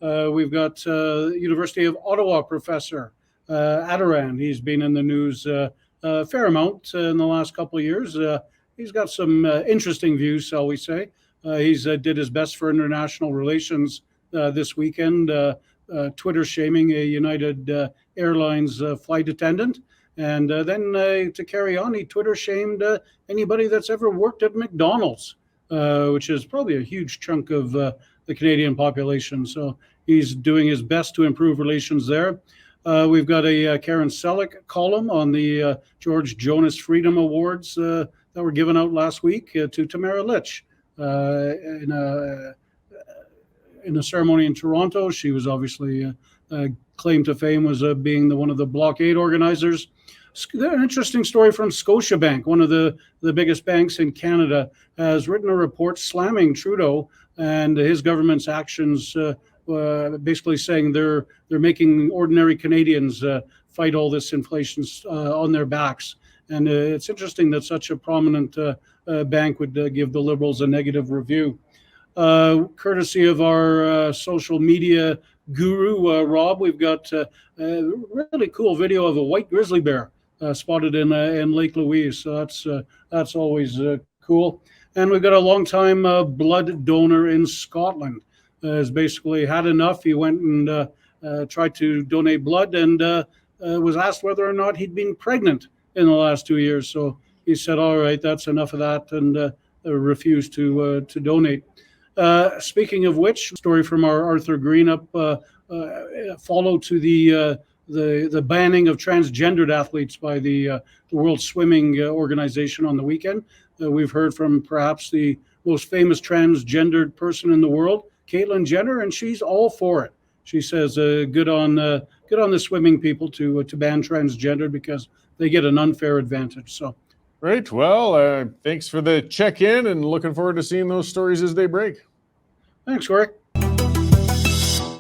We've got University of Ottawa professor Adarand. He's been in the news a fair amount in the last couple of years. He's got some interesting views, shall we say. He's did his best for international relations this weekend, Twitter shaming a United Airlines flight attendant. And then to carry on, he Twitter shamed anybody that's ever worked at McDonald's, which is probably a huge chunk of the Canadian population. So he's doing his best to improve relations there. We've got a Karen Selleck column on the George Jonas Freedom Awards that were given out last week to Tamara Litch in a ceremony in Toronto. She was obviously claimed to fame was being one of the blockade organizers. An interesting story from Scotiabank, one of the biggest banks in Canada, has written a report slamming Trudeau and his government's actions, basically saying they're making ordinary Canadians fight all this inflation on their backs. And it's interesting that such a prominent bank would give the Liberals a negative review. Courtesy of our social media guru, Rob, we've got a really cool video of a white grizzly bear spotted in Lake Louise. So that's always cool. And we've got a long-time blood donor in Scotland. Has basically had enough. He went and tried to donate blood and was asked whether or not he'd been pregnant in the last 2 years. So he said, all right, that's enough of that, and refused to donate. Speaking of which, story from our Arthur Greenup, follow to the banning of transgendered athletes by the World Swimming Organization on the weekend. We've heard from perhaps the most famous transgendered person in the world, Caitlyn Jenner, and she's all for it. She says, good on the swimming people to ban transgender because they get an unfair advantage. So, great. Well, thanks for the check-in, and looking forward to seeing those stories as they break. Thanks, Corey.